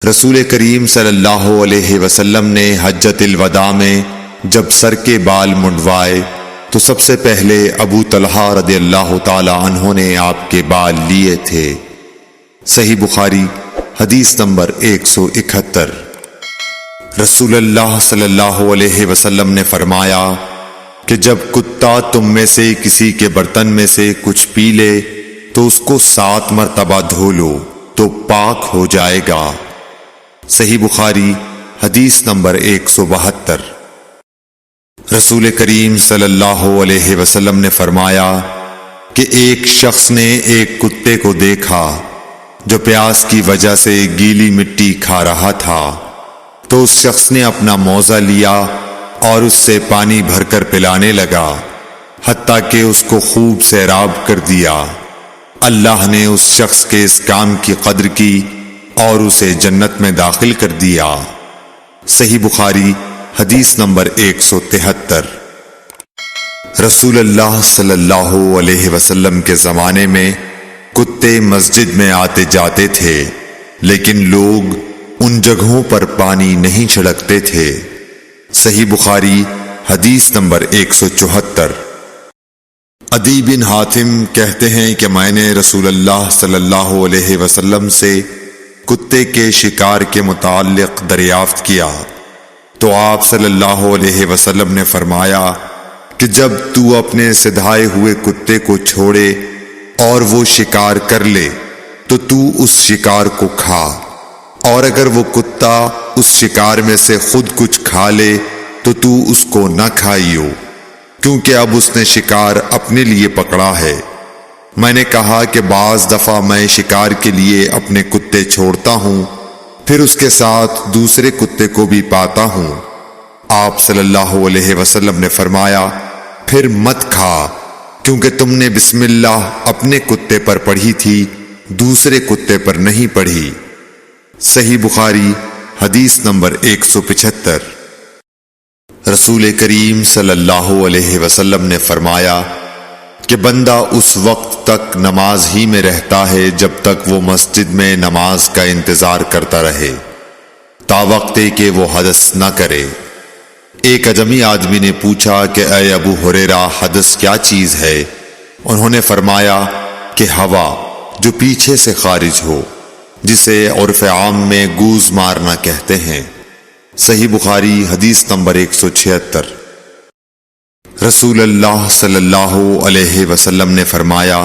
رسول کریم صلی اللہ علیہ وسلم نے حجۃ الوداع میں جب سر کے بال منڈوائے تو سب سے پہلے ابو طلحہ رضی اللہ تعالی عنہ نے آپ کے بال لیے تھے۔ صحیح بخاری حدیث نمبر 171۔ رسول اللہ صلی اللہ علیہ وسلم نے فرمایا کہ جب کتا تم میں سے کسی کے برتن میں سے کچھ پی لے تو اس کو 7 مرتبہ دھو لو تو پاک ہو جائے گا۔ صحیح بخاری حدیث نمبر 172۔ رسول کریم صلی اللہ علیہ وسلم نے فرمایا کہ ایک شخص نے ایک کتے کو دیکھا جو پیاس کی وجہ سے گیلی مٹی کھا رہا تھا، تو اس شخص نے اپنا موزہ لیا اور اس سے پانی بھر کر پلانے لگا حتیٰ کہ اس کو خوب سیراب کر دیا۔ اللہ نے اس شخص کے اس کام کی قدر کی اور اسے جنت میں داخل کر دیا۔ صحیح بخاری حدیث نمبر 173۔ رسول اللہ صلی اللہ علیہ وسلم کے زمانے میں کتے مسجد میں آتے جاتے تھے، لیکن لوگ ان جگہوں پر پانی نہیں چھڑکتے تھے۔ صحیح بخاری حدیث نمبر 174۔ عدی بن حاتم کہتے ہیں کہ میں نے رسول اللہ صلی اللہ علیہ وسلم سے کتے کے شکار کے متعلق دریافت کیا تو آپ صلی اللہ علیہ وسلم نے فرمایا کہ جب تو اپنے سدھائے ہوئے کتے کو چھوڑے اور وہ شکار کر لے تو اس شکار کو کھا، اور اگر وہ کتا اس شکار میں سے خود کچھ کھا لے تو اس کو نہ کھائیو، کیونکہ اب اس نے شکار اپنے لیے پکڑا ہے۔ میں نے کہا کہ بعض دفعہ میں شکار کے لیے اپنے کتے چھوڑتا ہوں، پھر اس کے ساتھ دوسرے کتے کو بھی پاتا ہوں۔ آپ صلی اللہ علیہ وسلم نے فرمایا پھر مت کھا، کیونکہ تم نے بسم اللہ اپنے کتے پر پڑھی تھی، دوسرے کتے پر نہیں پڑھی۔ صحیح بخاری حدیث نمبر 175۔ رسول کریم صلی اللہ علیہ وسلم نے فرمایا کہ بندہ اس وقت تک نماز ہی میں رہتا ہے جب تک وہ مسجد میں نماز کا انتظار کرتا رہے، تا وقت کہ وہ حدث نہ کرے۔ ایک عجمی آدمی نے پوچھا کہ اے ابو ہریرہ، حدث کیا چیز ہے؟ انہوں نے فرمایا کہ ہوا جو پیچھے سے خارج ہو، جسے عرف عام میں گوز مارنا کہتے ہیں۔ صحیح بخاری حدیث نمبر 176۔ رسول اللہ صلی اللہ علیہ وسلم نے فرمایا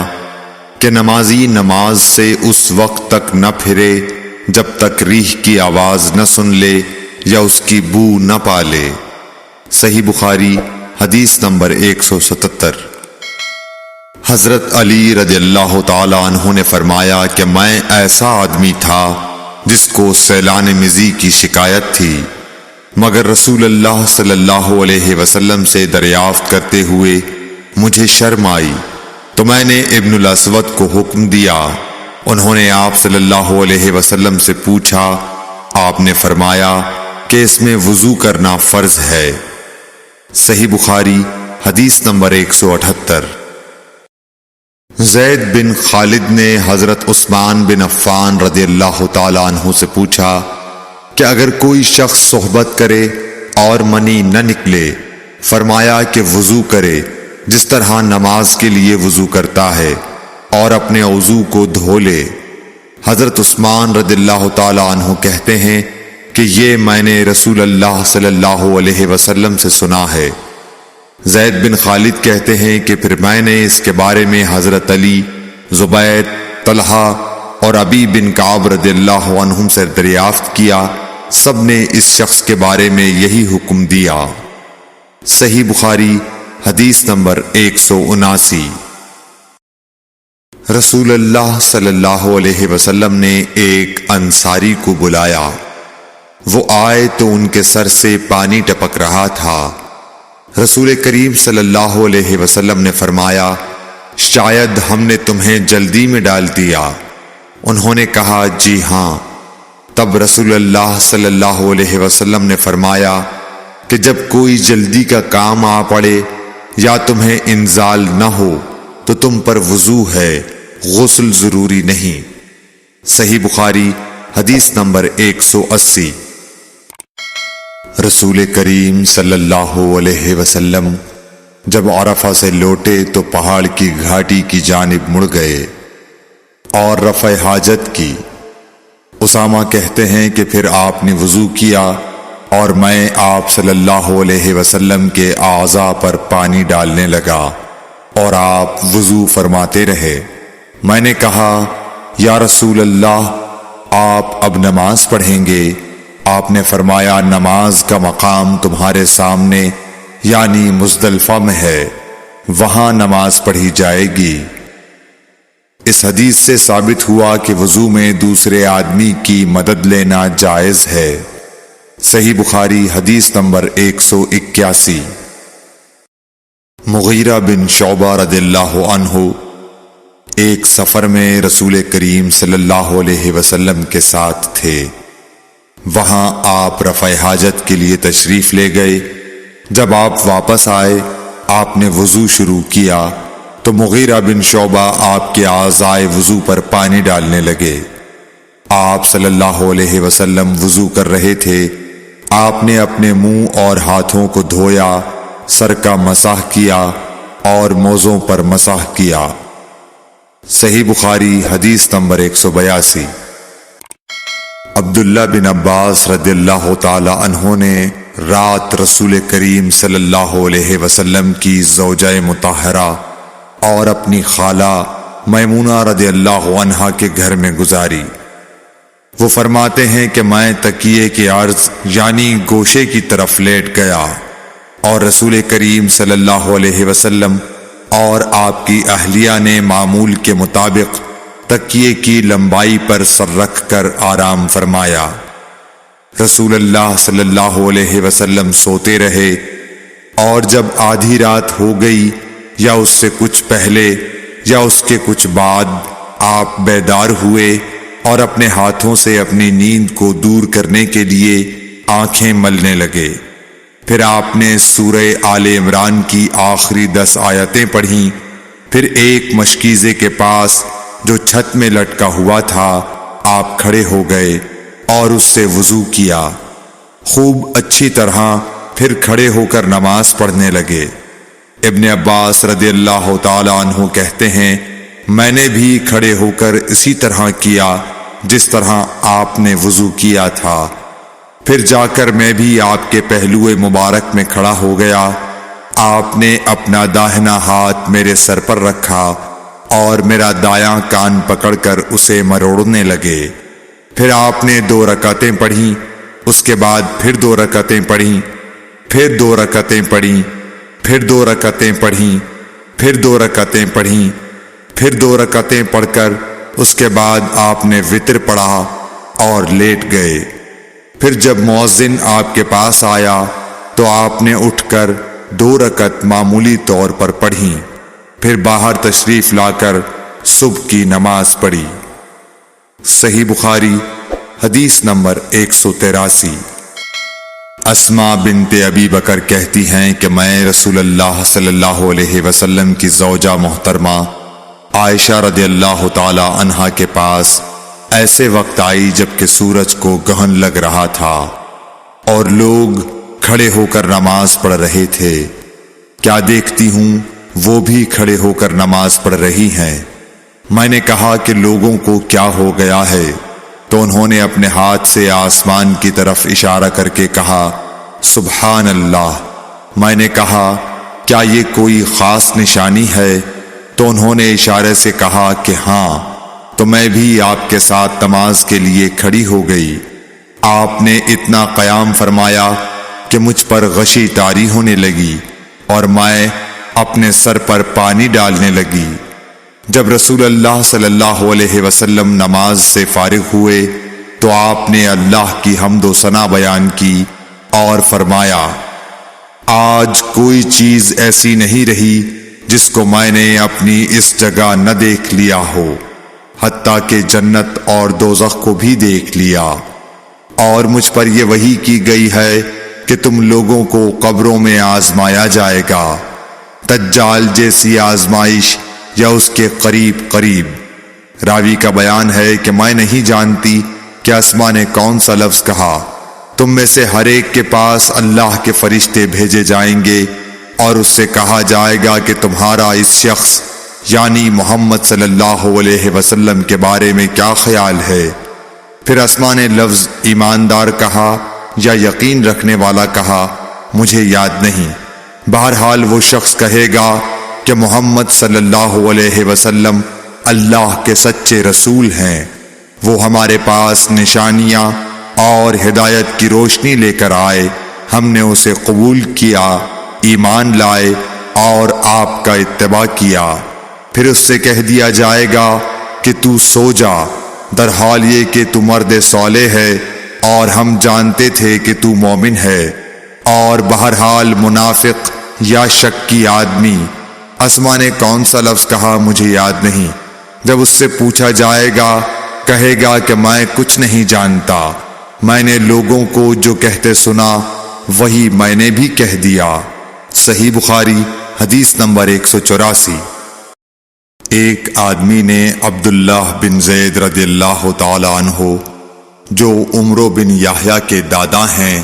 کہ نمازی نماز سے اس وقت تک نہ پھرے جب تک ریح کی آواز نہ سن لے یا اس کی بو نہ پا لے۔ صحیح بخاری حدیث نمبر 177۔ حضرت علی رضی اللہ تعالی عنہ نے فرمایا کہ میں ایسا آدمی تھا جس کو سیلان مزی کی شکایت تھی، مگر رسول اللہ صلی اللہ علیہ وسلم سے دریافت کرتے ہوئے مجھے شرم آئی تو میں نے ابن الاسود کو حکم دیا۔ انہوں نے آپ صلی اللہ علیہ وسلم سے پوچھا، آپ نے فرمایا کہ اس میں وضو کرنا فرض ہے۔ صحیح بخاری حدیث نمبر 178۔ زید بن خالد نے حضرت عثمان بن عفان رضی اللہ تعالی عنہ سے پوچھا کہ اگر کوئی شخص صحبت کرے اور منی نہ نکلے، فرمایا کہ وضو کرے جس طرح نماز کے لیے وضو کرتا ہے اور اپنے عضو کو دھو لے۔ حضرت عثمان رضی اللہ تعالی عنہ کہتے ہیں کہ یہ میں نے رسول اللہ صلی اللہ علیہ وسلم سے سنا ہے۔ زید بن خالد کہتے ہیں کہ پھر میں نے اس کے بارے میں حضرت علی، زبید، طلحہ اور ابی بن کعب رضی اللہ عنہم سے دریافت کیا، سب نے اس شخص کے بارے میں یہی حکم دیا۔ صحیح بخاری حدیث نمبر 179۔ رسول اللہ صلی اللہ علیہ وسلم نے ایک انصاری کو بلایا، وہ آئے تو ان کے سر سے پانی ٹپک رہا تھا۔ رسول کریم صلی اللہ علیہ وسلم نے فرمایا شاید ہم نے تمہیں جلدی میں ڈال دیا۔ انہوں نے کہا جی ہاں۔ تب رسول اللہ صلی اللہ علیہ وسلم نے فرمایا کہ جب کوئی جلدی کا کام آ پڑے یا تمہیں انزال نہ ہو تو تم پر وضو ہے، غسل ضروری نہیں۔ صحیح بخاری حدیث نمبر 180۔ رسول کریم صلی اللہ علیہ وسلم جب عرفہ سے لوٹے تو پہاڑ کی گھاٹی کی جانب مڑ گئے اور رفع حاجت کی۔ اسامہ کہتے ہیں کہ پھر آپ نے وضو کیا اور میں آپ صلی اللہ علیہ وسلم کے اعضاء پر پانی ڈالنے لگا اور آپ وضو فرماتے رہے۔ میں نے کہا یا رسول اللہ، آپ اب نماز پڑھیں گے؟ آپ نے فرمایا نماز کا مقام تمہارے سامنے یعنی مزدلفہ میں ہے، وہاں نماز پڑھی جائے گی۔ اس حدیث سے ثابت ہوا کہ وضو میں دوسرے آدمی کی مدد لینا جائز ہے۔ صحیح بخاری حدیث نمبر 181۔ مغیرہ بن شعبہ رضی اللہ عنہ ایک سفر میں رسول کریم صلی اللہ علیہ وسلم کے ساتھ تھے۔ وہاں آپ رفع حاجت کے لیے تشریف لے گئے۔ جب آپ واپس آئے، آپ نے وضو شروع کیا تو مغیرہ بن شعبہ آپ کے اعضائے وضو پر پانی ڈالنے لگے۔ آپ صلی اللہ علیہ وسلم وضو کر رہے تھے۔ آپ نے اپنے منہ اور ہاتھوں کو دھویا، سر کا مسح کیا اور موزوں پر مسح کیا۔ صحیح بخاری حدیث نمبر 182۔ عبداللہ بن عباس رضی اللہ تعالی عنہ نے رات رسول کریم صلی اللہ علیہ وسلم کی زوجہ مطہرہ اور اپنی خالہ میمونہ رضی اللہ عنہا کے گھر میں گزاری۔ وہ فرماتے ہیں کہ میں تکیے کے عرض یعنی گوشے کی طرف لیٹ گیا اور رسول کریم صلی اللہ علیہ وسلم اور آپ کی اہلیہ نے معمول کے مطابق تکیے کی لمبائی پر سر رکھ کر آرام فرمایا۔ رسول اللہ صلی اللہ علیہ وسلم سوتے رہے اور جب آدھی رات ہو گئی یا اس سے کچھ پہلے یا اس کے کچھ بعد آپ بیدار ہوئے اور اپنے ہاتھوں سے اپنی نیند کو دور کرنے کے لیے آنکھیں ملنے لگے۔ پھر آپ نے سورہ آل عمران کی آخری 10 آیتیں پڑھیں۔ پھر ایک مشکیزے کے پاس جو چھت میں لٹکا ہوا تھا آپ کھڑے ہو گئے اور اس سے وضو کیا، خوب اچھی طرح، پھر کھڑے ہو کر نماز پڑھنے لگے۔ ابن عباس رضی اللہ تعالی عنہ کہتے ہیں میں نے بھی کھڑے ہو کر اسی طرح کیا جس طرح آپ نے وضو کیا تھا۔ پھر جا کر میں بھی آپ کے پہلو مبارک میں کھڑا ہو گیا۔ آپ نے اپنا داہنا ہاتھ میرے سر پر رکھا اور میرا دایاں کان پکڑ کر اسے مروڑنے لگے۔ پھر آپ نے 2 رکعتیں پڑھیں، اس کے بعد پھر 2 رکعتیں پڑھیں، پھر 2 رکعتیں پڑھیں، پھر 2 رکعتیں پڑھیں، پھر 2 رکعتیں پڑھیں، پھر 2 رکعتیں پڑھ کر اس کے بعد آپ نے وتر پڑھا اور لیٹ گئے۔ پھر جب مؤذن آپ کے پاس آیا تو آپ نے اٹھ کر 2 رکعت معمولی طور پر پڑھیں، پھر باہر تشریف لا کر صبح کی نماز پڑھی۔ صحیح بخاری حدیث نمبر 183۔ اسماء بنت ابی بکر کہتی ہیں کہ میں رسول اللہ صلی اللہ علیہ وسلم کی زوجہ محترمہ عائشہ رضی اللہ تعالی عنہا کے پاس ایسے وقت آئی جبکہ سورج کو گہن لگ رہا تھا اور لوگ کھڑے ہو کر نماز پڑھ رہے تھے۔ کیا دیکھتی ہوں وہ بھی کھڑے ہو کر نماز پڑھ رہی ہیں۔ میں نے کہا کہ لوگوں کو کیا ہو گیا ہے، تو انہوں نے اپنے ہاتھ سے آسمان کی طرف اشارہ کر کے کہا سبحان اللہ۔ میں نے کہا کیا یہ کوئی خاص نشانی ہے؟ تو انہوں نے اشارے سے کہا کہ ہاں، تو میں بھی آپ کے ساتھ نماز کے لیے کھڑی ہو گئی۔ آپ نے اتنا قیام فرمایا کہ مجھ پر غشی طاری ہونے لگی اور میں اپنے سر پر پانی ڈالنے لگی۔ جب رسول اللہ صلی اللہ علیہ وسلم نماز سے فارغ ہوئے تو آپ نے اللہ کی حمد و ثنا بیان کی اور فرمایا آج کوئی چیز ایسی نہیں رہی جس کو میں نے اپنی اس جگہ نہ دیکھ لیا ہو، حتیٰ کہ جنت اور دوزخ کو بھی دیکھ لیا، اور مجھ پر یہ وحی کی گئی ہے کہ تم لوگوں کو قبروں میں آزمایا جائے گا، دجال جیسی آزمائش یا اس کے قریب قریب۔ راوی کا بیان ہے کہ میں نہیں جانتی کہ اسما نے کون سا لفظ کہا؟ تم میں سے ہر ایک کے پاس اللہ کے فرشتے بھیجے جائیں گے اور اس سے کہا جائے گا کہ تمہارا اس شخص یعنی محمد صلی اللہ علیہ وسلم کے بارے میں کیا خیال ہے؟ پھر اسما نے لفظ ایماندار کہا یا یقین رکھنے والا کہا، مجھے یاد نہیں۔ بہرحال وہ شخص کہے گا کہ محمد صلی اللہ علیہ وسلم اللہ کے سچے رسول ہیں، وہ ہمارے پاس نشانیاں اور ہدایت کی روشنی لے کر آئے، ہم نے اسے قبول کیا، ایمان لائے اور آپ کا اتباع کیا۔ پھر اس سے کہہ دیا جائے گا کہ تو سو جا، در حال یہ کہ تو مرد صالح ہے اور ہم جانتے تھے کہ تو مومن ہے۔ اور بہرحال منافق یا شکی آدمی، اسما نے کون سا لفظ کہا؟ مجھے یاد نہیں۔ جب اس سے پوچھا جائے گا کہے گا کہ میں کچھ نہیں جانتا، میں نے لوگوں کو جو کہتے سنا وہی میں نے بھی کہہ دیا۔ صحیح بخاری حدیث نمبر 184۔ ایک آدمی نے عبداللہ بن زید رضی اللہ تعالی عنہ جو عمرو بن یحییٰ کے دادا ہیں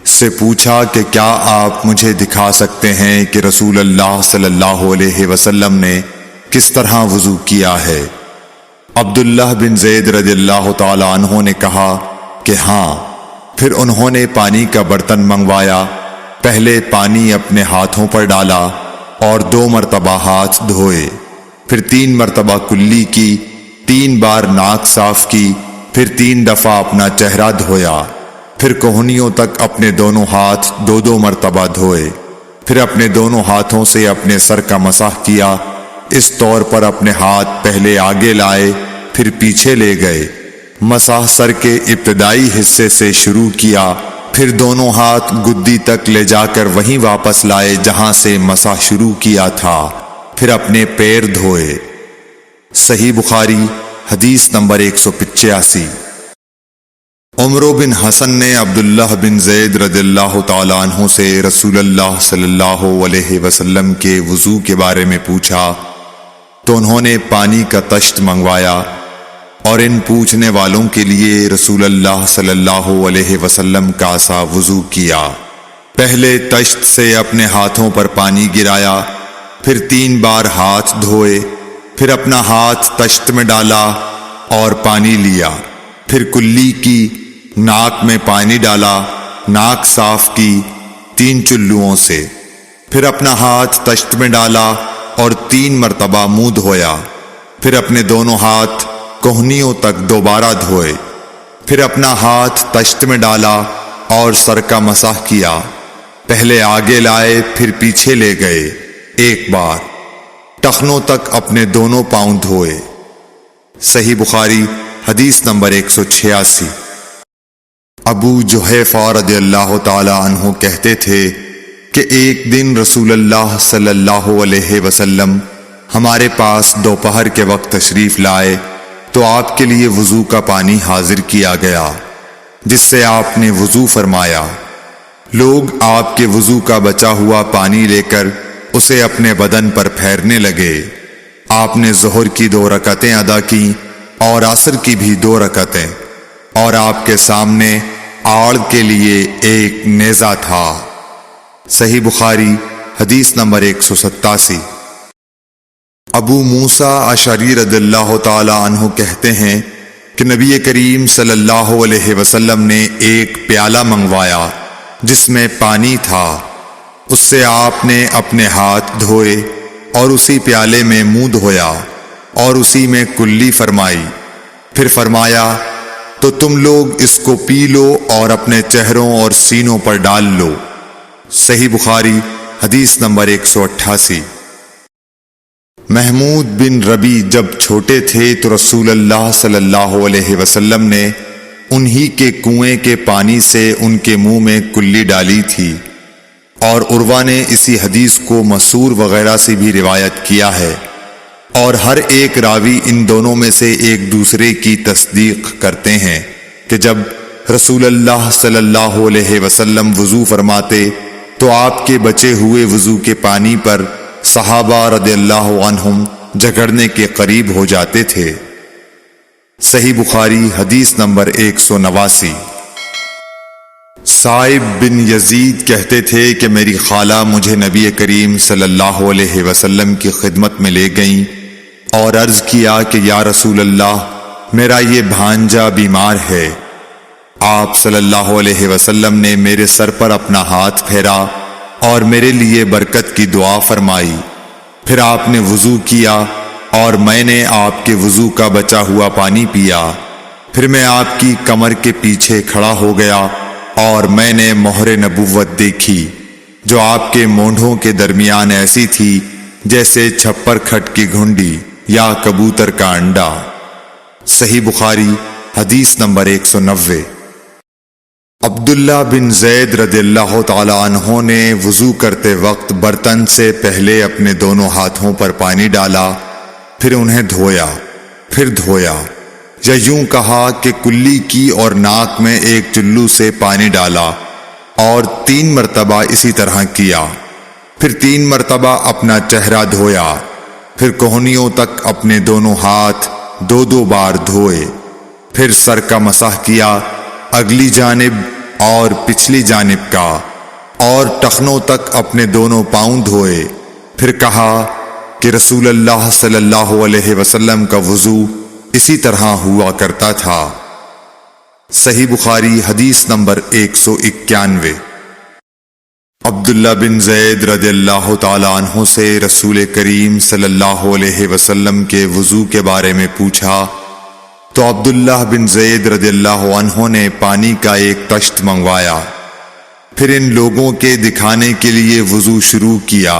سے پوچھا کہ کیا آپ مجھے دکھا سکتے ہیں کہ رسول اللہ صلی اللہ علیہ وسلم نے کس طرح وضو کیا ہے؟ عبداللہ بن زید رضی اللہ تعالی عنہ نے کہا کہ ہاں۔ پھر انہوں نے پانی کا برتن منگوایا، پہلے پانی اپنے ہاتھوں پر ڈالا اور 2 مرتبہ ہاتھ دھوئے، پھر 3 مرتبہ کلی کی، 3 بار ناک صاف کی، پھر 3 دفعہ اپنا چہرہ دھویا، پھر کوہنیوں تک اپنے دونوں ہاتھ 2 مرتبہ دھوئے، پھر اپنے دونوں ہاتھوں سے اپنے سر کا مسح کیا، اس طور پر اپنے ہاتھ پہلے آگے لائے پھر پیچھے لے گئے، مسح سر کے ابتدائی حصے سے شروع کیا، پھر دونوں ہاتھ گدی تک لے جا کر وہیں واپس لائے جہاں سے مسح شروع کیا تھا، پھر اپنے پیر دھوئے۔ صحیح بخاری حدیث نمبر 185۔ عمرو بن حسن نے عبداللہ بن زید رضی اللہ تعالی عنہ سے رسول اللہ صلی اللہ علیہ وسلم کے وضو کے بارے میں پوچھا تو انہوں نے پانی کا تشت منگوایا اور ان پوچھنے والوں کے لیے رسول اللہ صلی اللہ علیہ وسلم کا سا وضو کیا۔ پہلے تشت سے اپنے ہاتھوں پر پانی گرایا، پھر 3 بار ہاتھ دھوئے، پھر اپنا ہاتھ تشت میں ڈالا اور پانی لیا، پھر کلی کی، ناک میں پانی ڈالا، ناک صاف کی 3 چلوؤں سے، پھر اپنا ہاتھ تشت میں ڈالا اور 3 مرتبہ منہ دھویا، پھر اپنے دونوں ہاتھ کوہنیوں تک دوبارہ دھوئے، پھر اپنا ہاتھ تشت میں ڈالا اور سر کا مسح کیا، پہلے آگے لائے پھر پیچھے لے گئے 1 بار، ٹخنوں تک اپنے دونوں پاؤں دھوئے۔ صحیح بخاری حدیث نمبر 186۔ ابو جحیفہ رضی اللہ تعالی عنہ کہتے تھے کہ ایک دن رسول اللہ صلی اللہ علیہ وسلم ہمارے پاس دوپہر کے وقت تشریف لائے تو آپ کے لیے وضو کا پانی حاضر کیا گیا، جس سے آپ نے وضو فرمایا۔ لوگ آپ کے وضو کا بچا ہوا پانی لے کر اسے اپنے بدن پر پھیرنے لگے۔ آپ نے ظہر کی 2 رکعتیں ادا کی اور عصر کی بھی 2 رکعتیں، اور آپ کے سامنے آڑ کے لیے ایک نیزہ تھا۔ صحیح بخاری حدیث نمبر 187۔ ابو موسیٰ اشعری رضی اللہ تعالی عنہ کہتے ہیں کہ نبی کریم صلی اللہ علیہ وسلم نے ایک پیالہ منگوایا جس میں پانی تھا، اس سے آپ نے اپنے ہاتھ دھوئے اور اسی پیالے میں منہ دھویا اور اسی میں کلی فرمائی، پھر فرمایا تو تم لوگ اس کو پی لو اور اپنے چہروں اور سینوں پر ڈال لو۔ صحیح بخاری حدیث نمبر 188۔ محمود بن ربی جب چھوٹے تھے تو رسول اللہ صلی اللہ علیہ وسلم نے انہی کے کنویں کے پانی سے ان کے منہ میں کلی ڈالی تھی، اور عروہ نے اسی حدیث کو مسعور وغیرہ سے بھی روایت کیا ہے، اور ہر ایک راوی ان دونوں میں سے ایک دوسرے کی تصدیق کرتے ہیں کہ جب رسول اللہ صلی اللہ علیہ وسلم وضو فرماتے تو آپ کے بچے ہوئے وضو کے پانی پر صحابہ رضی اللہ عنہم جھگڑنے کے قریب ہو جاتے تھے۔ صحیح بخاری حدیث نمبر 189۔ صائب بن یزید کہتے تھے کہ میری خالہ مجھے نبی کریم صلی اللہ علیہ وسلم کی خدمت میں لے گئیں اور عرض کیا کہ یا رسول اللہ، میرا یہ بھانجا بیمار ہے۔ آپ صلی اللہ علیہ وسلم نے میرے سر پر اپنا ہاتھ پھیرا اور میرے لیے برکت کی دعا فرمائی۔ پھر آپ نے وضو کیا اور میں نے آپ کے وضو کا بچا ہوا پانی پیا۔ پھر میں آپ کی کمر کے پیچھے کھڑا ہو گیا اور میں نے مہر نبوت دیکھی جو آپ کے مونڈھوں کے درمیان ایسی تھی جیسے چھپر کھٹ کی گھنڈی یا کبوتر کا انڈا۔ صحیح بخاری حدیث نمبر 190۔ عبداللہ بن زید رضی اللہ تعالی عنہ نے وضو کرتے وقت برتن سے پہلے اپنے دونوں ہاتھوں پر پانی ڈالا، پھر انہیں دھویا، پھر دھویا، یا یوں کہا کہ کلی کی اور ناک میں ایک چلو سے پانی ڈالا اور 3 مرتبہ اسی طرح کیا، پھر 3 مرتبہ اپنا چہرہ دھویا، پھر کوہنیوں تک اپنے دونوں ہاتھ 2 بار دھوئے، پھر سر کا مسح کیا، اگلی جانب اور پچھلی جانب کا، اور ٹخنوں تک اپنے دونوں پاؤں دھوئے۔ پھر کہا کہ رسول اللہ صلی اللہ علیہ وسلم کا وضو اسی طرح ہوا کرتا تھا۔ صحیح بخاری حدیث نمبر 191۔ عبداللہ بن زید رضی اللہ تعالی عنہ سے رسول کریم صلی اللہ علیہ وسلم کے وضو کے بارے میں پوچھا تو عبداللہ بن زید رضی اللہ عنہ نے پانی کا ایک طشت منگوایا، پھر ان لوگوں کے دکھانے کے لیے وضو شروع کیا۔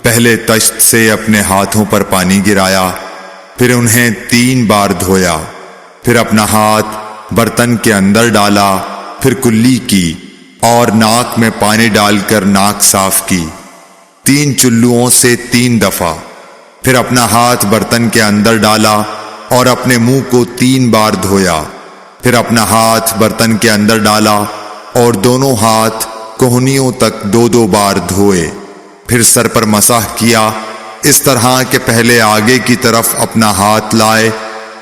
پہلے طشت سے اپنے ہاتھوں پر پانی گرایا، پھر انہیں 3 بار دھویا، پھر اپنا ہاتھ برتن کے اندر ڈالا، پھر کلی کی اور ناک میں پانی ڈال کر ناک صاف کی 3 چلوؤں سے 3 دفعہ، پھر اپنا ہاتھ برتن کے اندر ڈالا اور اپنے منہ کو 3 بار دھویا، پھر اپنا ہاتھ برتن کے اندر ڈالا اور دونوں ہاتھ کوہنیوں تک 2 بار دھوئے، پھر سر پر مسح کیا، اس طرح کہ پہلے آگے کی طرف اپنا ہاتھ لائے،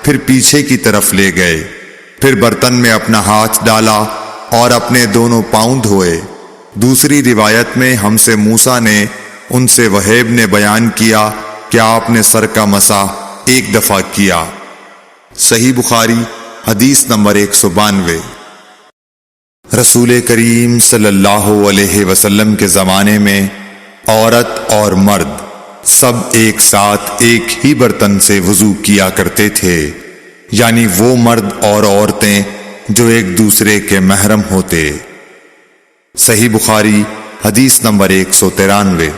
پھر پیچھے کی طرف لے گئے، پھر برتن میں اپنا ہاتھ ڈالا اور اپنے دونوں پاؤں دھوئے۔ دوسری روایت میں ہم سے موسیٰ نے ان سے وہیب نے بیان کیا کہ آپ نے سر کا مسح 1 دفعہ کیا۔ صحیح بخاری حدیث نمبر 192۔ رسول کریم صلی اللہ علیہ وسلم کے زمانے میں عورت اور مرد سب ایک ساتھ ایک ہی برتن سے وضو کیا کرتے تھے، یعنی وہ مرد اور عورتیں جو ایک دوسرے کے محرم ہوتے۔ صحیح بخاری حدیث نمبر 193۔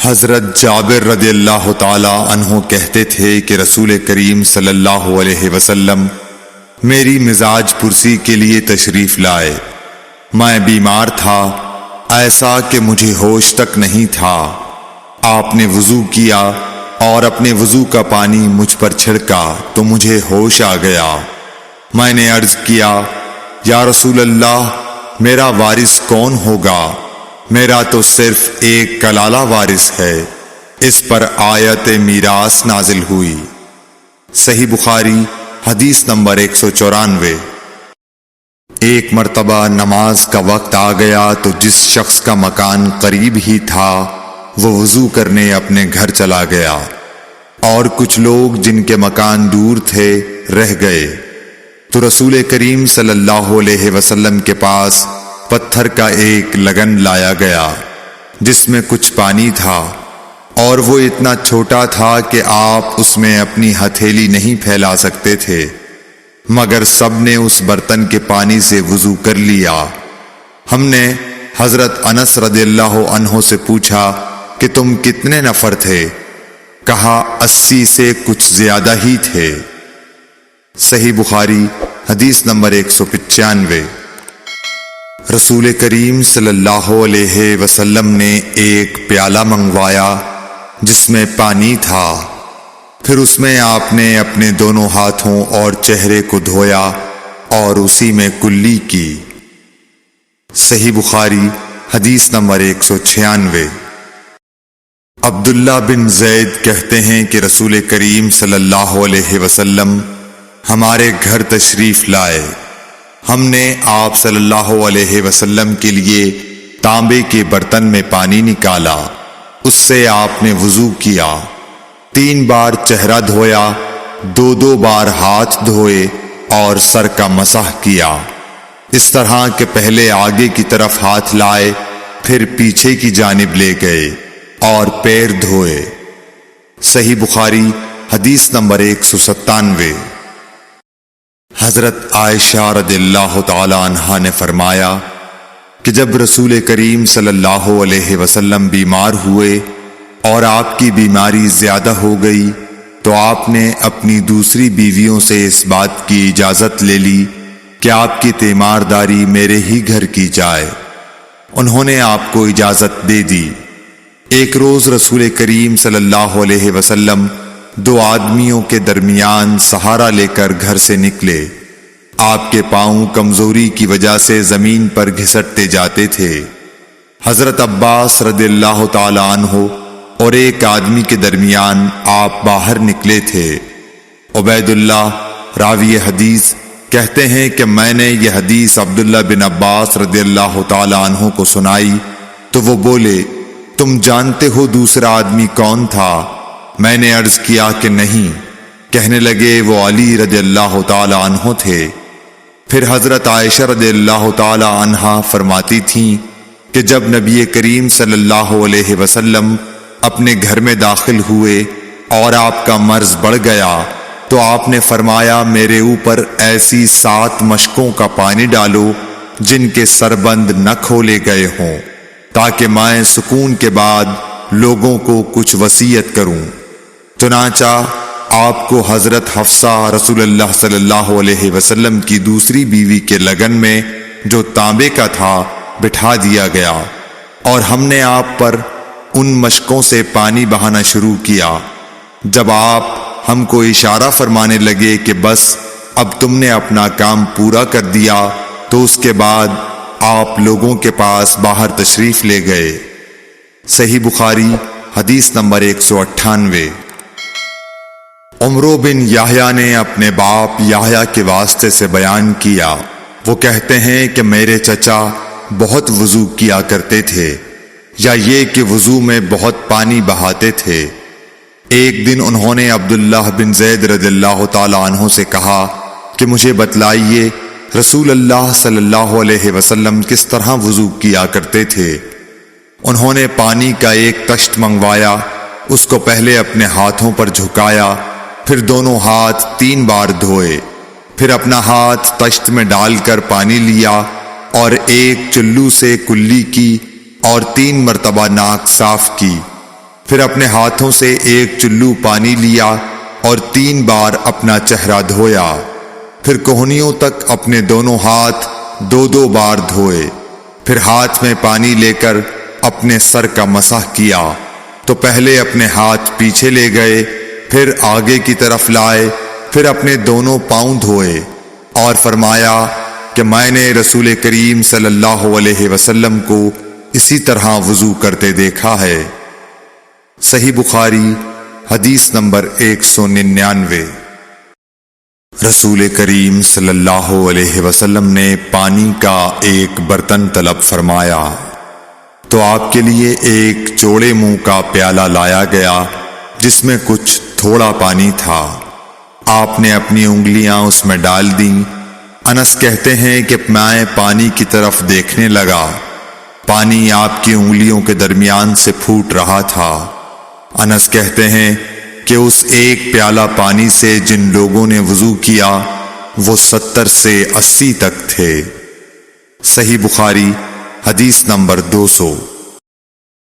حضرت جابر رضی اللہ تعالی عنہ کہتے تھے کہ رسول کریم صلی اللہ علیہ وسلم میری مزاج پرسی کے لیے تشریف لائے۔ میں بیمار تھا، ایسا کہ مجھے ہوش تک نہیں تھا۔ آپ نے وضو کیا اور اپنے وضو کا پانی مجھ پر چھڑکا تو مجھے ہوش آ گیا۔ میں نے عرض کیا، یا رسول اللہ، میرا وارث کون ہوگا؟ میرا تو صرف ایک کلالہ وارث ہے۔ اس پر آیت میراث نازل ہوئی۔ صحیح بخاری حدیث نمبر 194۔ ایک مرتبہ نماز کا وقت آ گیا تو جس شخص کا مکان قریب ہی تھا وہ وضو کرنے اپنے گھر چلا گیا، اور کچھ لوگ جن کے مکان دور تھے رہ گئے۔ تو رسول کریم صلی اللہ علیہ وسلم کے پاس پتھر کا ایک لگن لایا گیا جس میں کچھ پانی تھا، اور وہ اتنا چھوٹا تھا کہ آپ اس میں اپنی ہتھیلی نہیں پھیلا سکتے تھے، مگر سب نے اس برتن کے پانی سے وضو کر لیا۔ ہم نے حضرت انس رضی اللہ عنہ سے پوچھا کہ تم کتنے نفر تھے؟ کہا 80 سے کچھ زیادہ ہی تھے۔ صحیح بخاری حدیث نمبر 195۔ رسول کریم صلی اللہ علیہ وسلم نے ایک پیالہ منگوایا جس میں پانی تھا، پھر اس میں آپ نے اپنے دونوں ہاتھوں اور چہرے کو دھویا اور اسی میں کلی کی۔ صحیح بخاری حدیث نمبر 196۔ عبداللہ بن زید کہتے ہیں کہ رسول کریم صلی اللہ علیہ وسلم ہمارے گھر تشریف لائے۔ ہم نے آپ صلی اللہ علیہ وسلم کے لیے تانبے کے برتن میں پانی نکالا، اس سے آپ نے وضو کیا، 3 بار چہرہ دھویا، 2 بار ہاتھ دھوئے اور سر کا مسح کیا، اس طرح کہ پہلے آگے کی طرف ہاتھ لائے، پھر پیچھے کی جانب لے گئے اور پیر دھوئے۔ صحیح بخاری حدیث نمبر 197۔ حضرت عائشہ رضی اللہ تعالی عنہا نے فرمایا کہ جب رسول کریم صلی اللہ علیہ وسلم بیمار ہوئے اور آپ کی بیماری زیادہ ہو گئی تو آپ نے اپنی دوسری بیویوں سے اس بات کی اجازت لے لی کہ آپ کی تیمارداری میرے ہی گھر کی جائے۔ انہوں نے آپ کو اجازت دے دی۔ ایک روز رسول کریم صلی اللہ علیہ وسلم 2 آدمیوں کے درمیان سہارا لے کر گھر سے نکلے۔ آپ کے پاؤں کمزوری کی وجہ سے زمین پر گھسٹتے جاتے تھے۔ حضرت عباس رضی اللہ تعالی عنہ اور ایک آدمی کے درمیان آپ باہر نکلے تھے۔ عبید اللہ راوی حدیث کہتے ہیں کہ میں نے یہ حدیث عبداللہ بن عباس رضی اللہ تعالی عنہ کو سنائی تو وہ بولے، تم جانتے ہو دوسرا آدمی کون تھا؟ میں نے عرض کیا کہ نہیں۔ کہنے لگے وہ علی رضی اللہ تعالی عنہ تھے۔ پھر حضرت عائشہ رضی اللہ تعالی عنہا فرماتی تھیں کہ جب نبی کریم صلی اللہ علیہ وسلم اپنے گھر میں داخل ہوئے اور آپ کا مرض بڑھ گیا تو آپ نے فرمایا میرے اوپر ایسی 7 مشکوں کا پانی ڈالو جن کے سربند نہ کھولے گئے ہوں، تاکہ میں سکون کے بعد لوگوں کو کچھ وصیت کروں۔ چنانچہ آپ کو حضرت حفصہ رسول اللہ صلی اللہ علیہ وسلم کی دوسری بیوی کے لگن میں جو تانبے کا تھا بٹھا دیا گیا، اور ہم نے آپ پر ان مشکوں سے پانی بہانا شروع کیا۔ جب آپ ہم کو اشارہ فرمانے لگے کہ بس اب تم نے اپنا کام پورا کر دیا تو اس کے بعد آپ لوگوں کے پاس باہر تشریف لے گئے۔ صحیح بخاری حدیث نمبر 198۔ عمرو بن یحییٰ نے اپنے باپ یحییٰ کے واسطے سے بیان کیا، وہ کہتے ہیں کہ میرے چچا بہت وضو کیا کرتے تھے، یا یہ کہ وضو میں بہت پانی بہاتے تھے۔ ایک دن انہوں نے عبداللہ بن زید رضی اللہ تعالی عنہ سے کہا کہ مجھے بتلائیے رسول اللہ صلی اللہ علیہ وسلم کس طرح وضو کیا کرتے تھے۔ انہوں نے پانی کا ایک تشت منگوایا، اس کو پہلے اپنے ہاتھوں پر جھکایا، پھر دونوں ہاتھ 3 بار دھوئے، پھر اپنا ہاتھ تشت میں ڈال کر پانی لیا اور ایک چلو سے کلی کی اور 3 مرتبہ ناک صاف کی، پھر اپنے ہاتھوں سے ایک چلو پانی لیا اور 3 بار اپنا چہرہ دھویا، پھر کوہنیوں تک اپنے دونوں ہاتھ 2 بار دھوئے، پھر ہاتھ میں پانی لے کر اپنے سر کا مسح کیا، تو پہلے اپنے ہاتھ پیچھے لے گئے، پھر آگے کی طرف لائے، پھر اپنے دونوں پاؤں دھوئے، اور فرمایا کہ میں نے رسول کریم صلی اللہ علیہ وسلم کو اسی طرح وضو کرتے دیکھا ہے۔ صحیح بخاری حدیث نمبر 199۔ رسول کریم صلی اللہ علیہ وسلم نے پانی کا ایک برتن طلب فرمایا تو آپ کے لیے ایک چوڑے منہ کا پیالہ لایا گیا جس میں کچھ تھوڑا پانی تھا۔ آپ نے اپنی انگلیاں اس میں ڈال دیں۔ انس کہتے ہیں کہ میں پانی کی طرف دیکھنے لگا، پانی آپ کی انگلیوں کے درمیان سے پھوٹ رہا تھا۔ انس کہتے ہیں کہ اس ایک پیالہ پانی سے جن لوگوں نے وضو کیا وہ 70 سے 80 تک تھے۔ صحیح بخاری حدیث نمبر 200۔